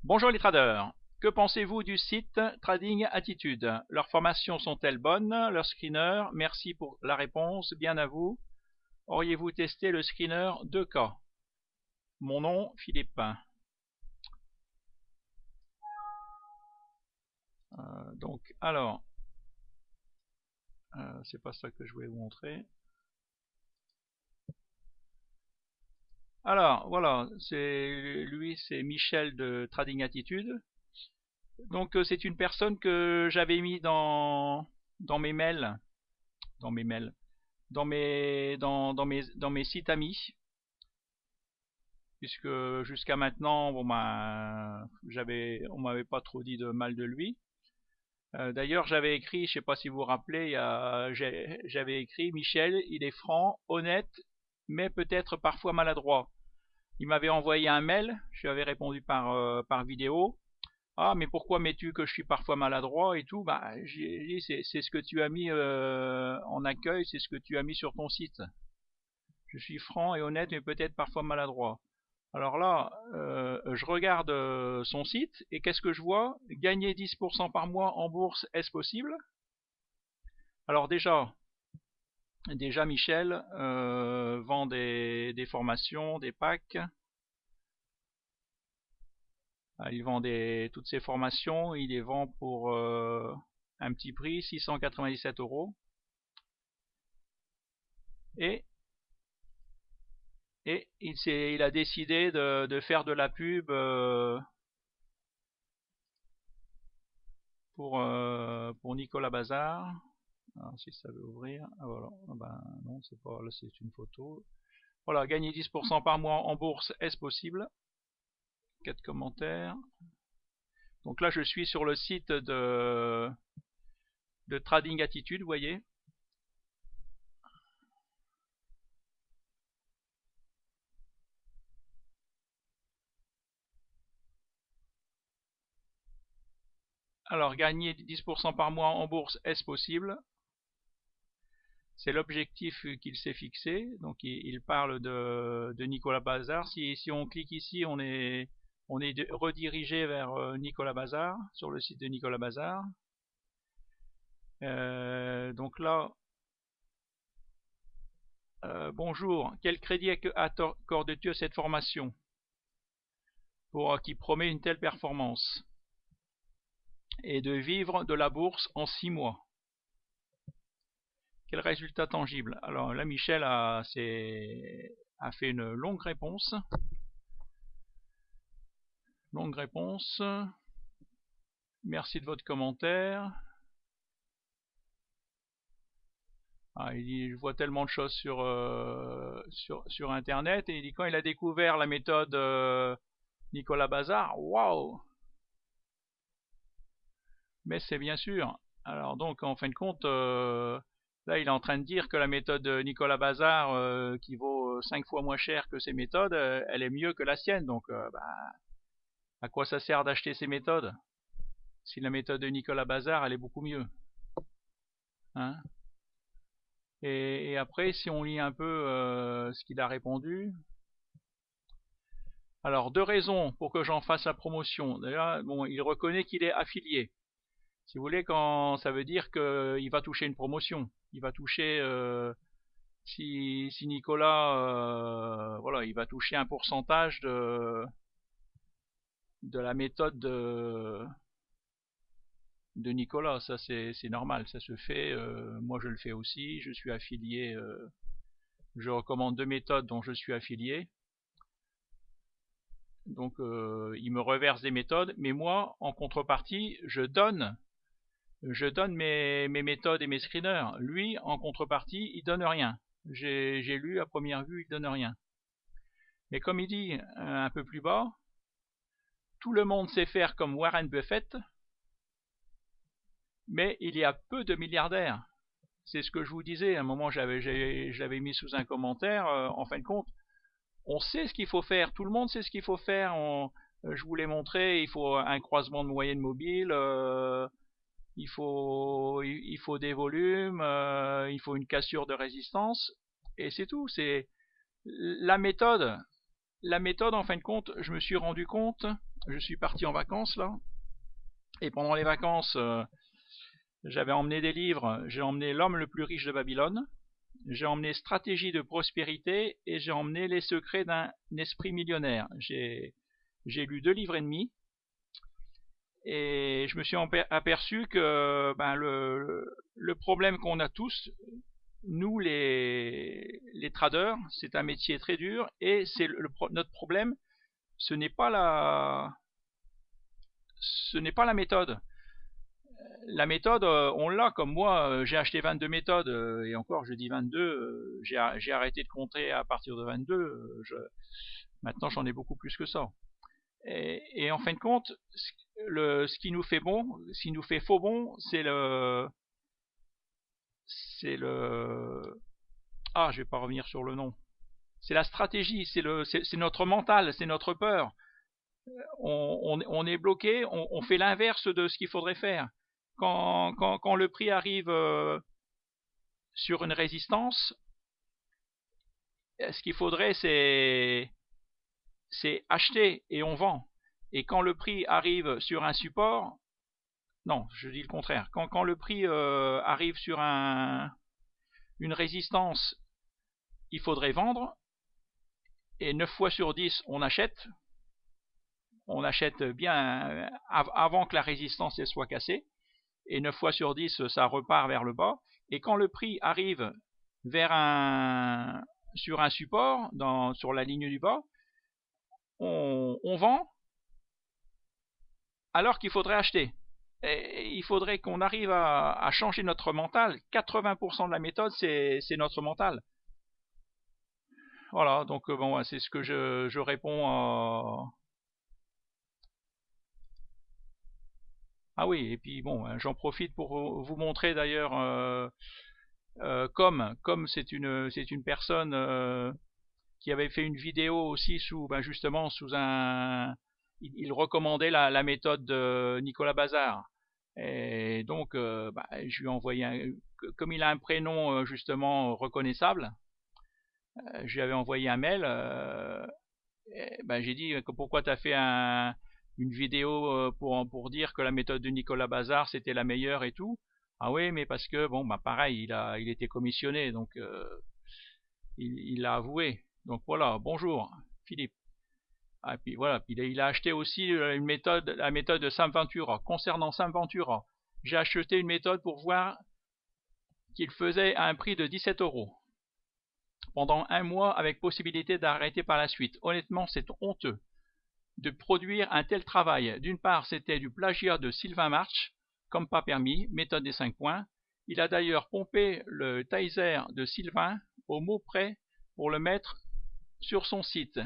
Bonjour les traders, que pensez-vous du site Trading Attitude? Leurs formations sont-elles bonnes? Leurs screeners? Merci pour la réponse, bien à vous. Auriez-vous testé le screener 2K? Mon nom, Philippe. C'est pas ça que je voulais vous montrer. Alors, voilà, c'est Michel de Trading Attitude. Donc, c'est une personne que j'avais mis dans mes mails, dans mes mails, dans mes sites amis, puisque jusqu'à maintenant, bon ben, on m'avait pas trop dit de mal de lui. D'ailleurs, j'avais écrit, je sais pas si vous vous rappelez, j'avais écrit Michel, il est franc, honnête, mais peut-être parfois maladroit. Il m'avait envoyé un mail, je lui avais répondu par vidéo. Ah, mais pourquoi mets-tu que je suis parfois maladroit et tout? Bah, j'ai dit, c'est ce que tu as mis en accueil, c'est ce que tu as mis sur ton site. Je suis franc et honnête, mais peut-être parfois maladroit. Alors là, je regarde son site et qu'est-ce que je vois? Gagner 10% par mois en bourse, est-ce possible? Alors déjà Michel vend des formations, des packs. Il vend toutes ses formations, il les vend pour un petit prix, 697 €. Et, il a décidé de faire de la pub pour Nicolas Bazar. Alors, si ça veut ouvrir, ah, voilà. Ah ben non, c'est pas là, c'est une photo. Voilà, gagner 10% par mois en bourse, est-ce possible? 4 commentaires. Donc là, je suis sur le site de Trading Attitude, vous voyez. Alors, gagner 10% par mois en bourse, est-ce possible? C'est l'objectif qu'il s'est fixé. Donc, il parle de Nicolas Bazar. Si on clique ici, on est redirigé vers Nicolas Bazar, sur le site de Nicolas Bazar. Donc là, bonjour, quel crédit accordes-tu à cette formation qui promet une telle performance et de vivre de la bourse en 6 mois? Quel résultat tangible? Alors là, Michel a fait une longue réponse. Longue réponse. Merci de votre commentaire. Ah, il dit, je vois tellement de choses sur Internet. Et il dit, quand il a découvert la méthode Nicolas Bazar, waouh! Mais c'est bien sûr. Alors donc, en fin de compte, là, il est en train de dire que la méthode de Nicolas Bazar, qui vaut 5 fois moins cher que ses méthodes, elle est mieux que la sienne. Donc, à quoi ça sert d'acheter ces méthodes si la méthode de Nicolas Bazar, elle est beaucoup mieux, hein? Et après, si on lit un peu ce qu'il a répondu, alors 2 raisons pour que j'en fasse la promotion. Déjà, bon, il reconnaît qu'il est affilié. Si vous voulez, quand ça veut dire qu'il va toucher une promotion, il va toucher si Nicolas, voilà, il va toucher un pourcentage de la méthode de Nicolas. Ça, c'est normal, ça se fait. Moi, je le fais aussi. Je suis affilié. Je recommande 2 méthodes dont je suis affilié. Donc, il me reverse des méthodes, mais moi, en contrepartie, je donne mes méthodes et mes screeners. Lui, en contrepartie, il donne rien. J'ai lu à première vue, il donne rien. Mais comme il dit un peu plus bas, tout le monde sait faire comme Warren Buffett, mais il y a peu de milliardaires. C'est ce que je vous disais. À un moment, je l'avais mis sous un commentaire. En fin de compte, on sait ce qu'il faut faire. Tout le monde sait ce qu'il faut faire. Je vous l'ai montré. Il faut un croisement de moyenne mobile. Il faut des volumes. Il faut une cassure de résistance. Et c'est tout. C'est la méthode. la méthode, en fin de compte, je me suis rendu compte, je suis parti en vacances là, et pendant les vacances, j'avais emmené des livres, j'ai emmené L'homme le plus riche de Babylone, j'ai emmené Stratégie de prospérité et j'ai emmené Les secrets d'un esprit millionnaire. J'ai lu 2 livres et demi et je me suis aperçu que le problème qu'on a tous, nous les traders, c'est un métier très dur et c'est notre problème, ce n'est pas la méthode. La méthode, on l'a, comme moi, j'ai acheté 22 méthodes, et encore je dis 22, j'ai arrêté de compter à partir de 22, maintenant j'en ai beaucoup plus que ça. Et en fin de compte, ce qui nous fait bon, ce qui nous fait faux bon, c'est je vais pas revenir sur le nom. C'est la stratégie, c'est notre mental, c'est notre peur. On est bloqué, on fait l'inverse de ce qu'il faudrait faire. Quand le prix arrive sur une résistance, ce qu'il faudrait c'est acheter et on vend. Et quand le prix arrive sur un support, non, je dis le contraire. Quand le prix arrive sur une résistance, il faudrait vendre. Et 9 fois sur 10, on achète. On achète bien avant que la résistance elle soit cassée. Et 9 fois sur 10, ça repart vers le bas. Et quand le prix arrive sur un support, sur la ligne du bas, on vend alors qu'il faudrait acheter. Et il faudrait qu'on arrive à changer notre mental. 80% de la méthode, c'est notre mental. Voilà, donc bon, c'est ce que je réponds à... Ah oui, et puis bon, j'en profite pour vous montrer d'ailleurs, comme c'est une personne qui avait fait une vidéo aussi justement sous un... Il recommandait la méthode de Nicolas Bazar. Et donc, je lui ai envoyé comme il a un prénom justement reconnaissable, je lui avais envoyé un mail. J'ai dit pourquoi tu as fait une vidéo pour dire que la méthode de Nicolas Bazar c'était la meilleure et tout. Ah oui, mais parce que bon, pareil, il était commissionné, donc il l'a avoué. Donc voilà, bonjour Philippe. Ah, puis voilà, puis il a acheté aussi la méthode de Sam Ventura. Concernant Sam Ventura, j'ai acheté une méthode pour voir qu'il faisait à un prix de 17 € pendant un mois avec possibilité d'arrêter par la suite. Honnêtement, c'est honteux de produire un tel travail. D'une part, c'était du plagiat de Sylvain March, comme pas permis, méthode des 5 points. Il a d'ailleurs pompé le Taser de Sylvain au mot près pour le mettre sur son site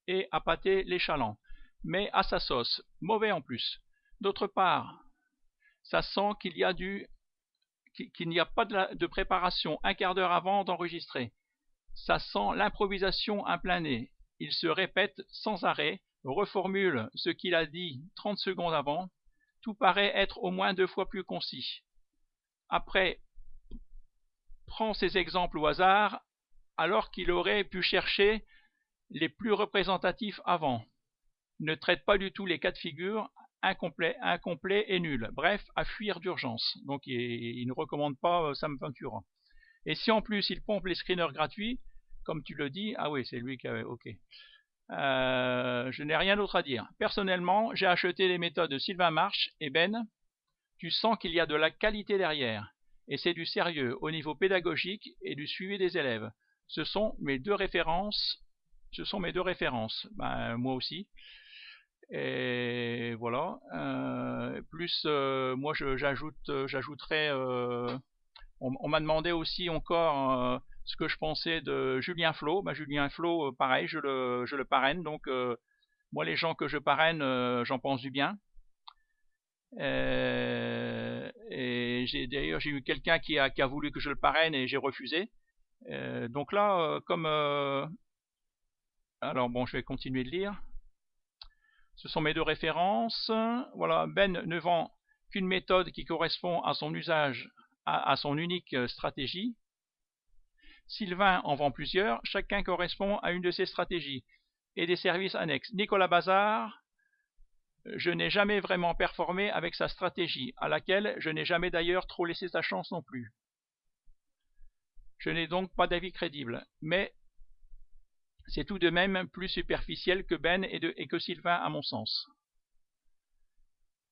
et appâter les chalands, mais à sa sauce, mauvais en plus. D'autre part, ça sent qu'il n'y a pas de préparation un quart d'heure avant d'enregistrer. Ça sent l'improvisation à plein nez. Il se répète sans arrêt, reformule ce qu'il a dit 30 secondes avant. Tout paraît être au moins 2 fois plus concis. Après, prend ses exemples au hasard, alors qu'il aurait pu chercher les plus représentatifs avant. Ne traite pas du tout les cas de figure, incomplet et nul. Bref, à fuir d'urgence. Donc il ne recommande pas Sam Ventura. Et si en plus il pompe les screeners gratuits, comme tu le dis, ah oui, c'est lui qui avait... Ok. Je n'ai rien d'autre à dire. Personnellement, j'ai acheté les méthodes de Sylvain March et Ben. Tu sens qu'il y a de la qualité derrière. Et c'est du sérieux au niveau pédagogique et du suivi des élèves. Ce sont mes deux références. Moi aussi. Et voilà. Moi j'ajouterais... on m'a demandé aussi encore ce que je pensais de Julien Flo. Julien Flo, pareil, je le parraine. Donc moi les gens que je parraine, j'en pense du bien. Et d'ailleurs j'ai eu quelqu'un qui a voulu que je le parraine et j'ai refusé. Donc là, alors bon, je vais continuer de lire. Ce sont mes deux références. Voilà, Ben ne vend qu'une méthode qui correspond à son usage, à son unique stratégie. Sylvain en vend plusieurs, chacun correspond à une de ses stratégies. et des services annexes. Nicolas Bazard, je n'ai jamais vraiment performé avec sa stratégie, à laquelle je n'ai jamais d'ailleurs trop laissé sa chance non plus. Je n'ai donc pas d'avis crédible, mais c'est tout de même plus superficiel que Ben et que Sylvain à mon sens.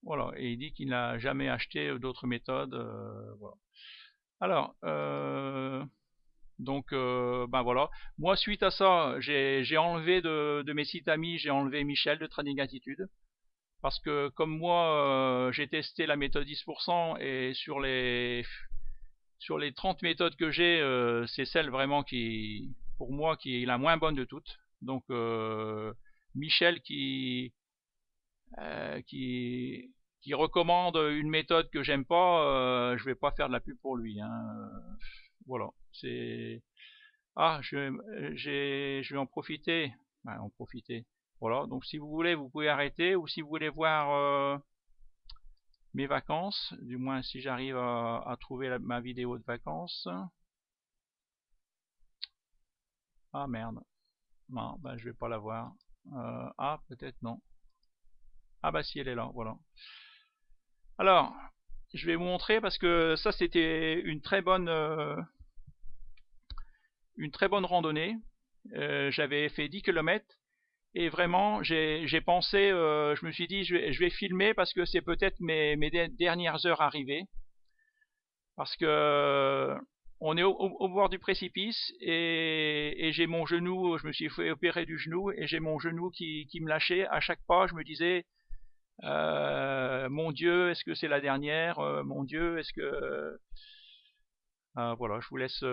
Voilà, et il dit qu'il n'a jamais acheté d'autres méthodes. Voilà. Alors, donc, ben voilà. Moi, suite à ça, j'ai enlevé de mes sites amis, j'ai enlevé Michel de Trading Attitude. Parce que comme moi, j'ai testé la méthode 10% et sur les 30 méthodes que j'ai, c'est celle vraiment qui, pour moi, qui est la moins bonne de toutes. Donc, Michel qui recommande une méthode que j'aime pas, je vais pas faire de la pub pour lui. Hein. Voilà, c'est je vais en profiter. En profiter. Voilà, donc si vous voulez, vous pouvez arrêter, ou si vous voulez voir mes vacances, du moins si j'arrive à trouver ma vidéo de vacances. Ah merde, non, ben je vais pas la voir. Ah, peut-être non. Ah bah si, elle est là, voilà. Alors, je vais vous montrer parce que ça c'était une très bonne randonnée. J'avais fait 10 km et vraiment j'ai pensé, je me suis dit je vais filmer parce que c'est peut-être mes dernières heures arrivées, parce que on est au bord du précipice et j'ai mon genou, je me suis fait opérer du genou et j'ai mon genou qui me lâchait à chaque pas. Je me disais mon Dieu, est-ce que c'est la dernière, mon Dieu, est-ce que voilà, je vous laisse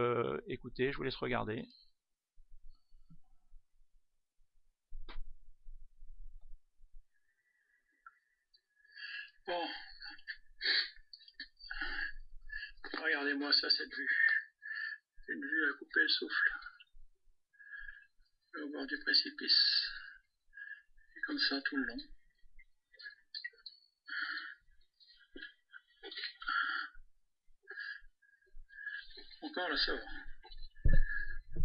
écouter, je vous laisse regarder. Bon, regardez-moi ça, cette vue. C'est une vue à couper le souffle. Au bord du précipice. Et comme ça tout le long. Encore là, ça va.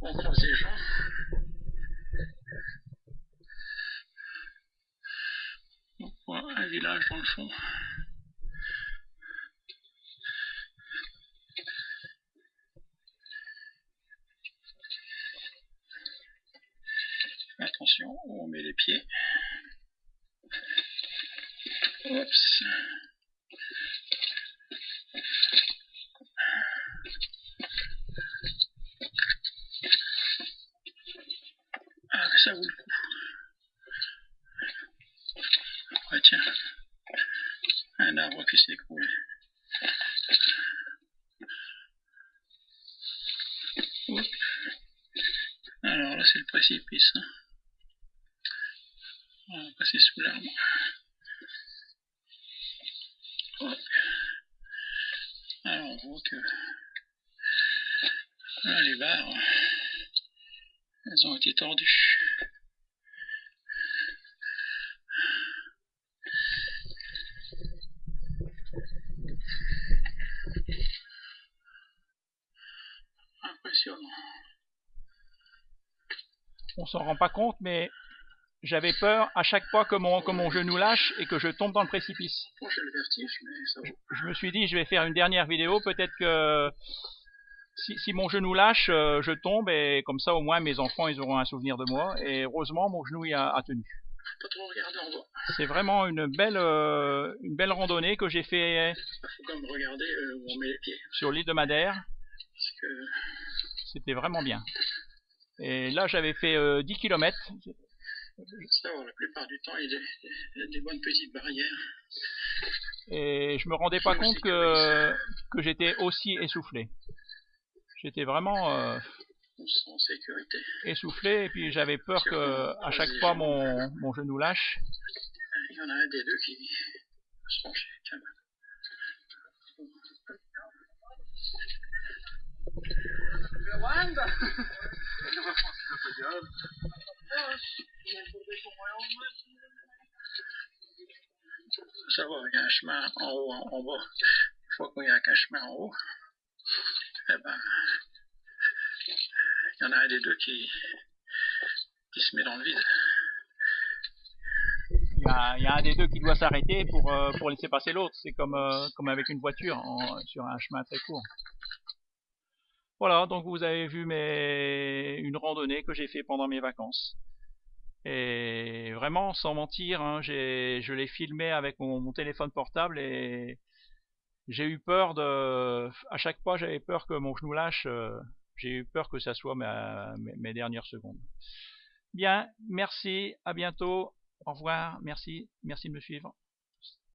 On croise des gens. On voit un village dans le fond. Attention où on met les pieds. Oups. Ah, ça vaut le coup. Ah tiens, un arbre qui s'est écroulé. Oups. Alors là c'est le précipice. Hein. On va passer sous l'arbre. Alors on voit que là, les barres, elles ont été tordues. Impressionnant. On s'en rend pas compte, mais j'avais peur à chaque fois que mon genou lâche et que je tombe dans le précipice. Bon, j'ai le vertige, mais ça vaut. Je me suis dit, je vais faire une dernière vidéo, peut-être que si mon genou lâche, je tombe, et comme ça au moins mes enfants ils auront un souvenir de moi. Et heureusement mon genou a tenu. Pas trop regarder en bas. C'est vraiment une belle randonnée que j'ai fait. Faut quand même regarder où on met les pieds. Sur l'île de Madère. Parce que c'était vraiment bien. Et là j'avais fait 10 km. Ça, la plupart du temps il y a des bonnes petites barrières. Et je me rendais pas compte que j'étais aussi essoufflé. J'étais vraiment en sécurité. Essoufflé, et puis j'avais peur que à chaque fois mon genou lâche. Il y en a un des deux qui se penchait. Tiens. Ça va, il y a un chemin en haut, en bas. Une fois qu'il n'y a qu'un chemin en haut, eh ben, il y en a un des deux qui se met dans le vide. il y a un des deux qui doit s'arrêter pour laisser passer l'autre. C'est comme avec une voiture sur un chemin très court. Voilà, donc vous avez vu une randonnée que j'ai fait pendant mes vacances. Et vraiment, sans mentir, hein, je l'ai filmé avec mon téléphone portable et j'ai eu peur à chaque fois, j'avais peur que mon genou lâche. J'ai eu peur que ça soit mes dernières secondes. Bien, merci, à bientôt, au revoir, merci de me suivre.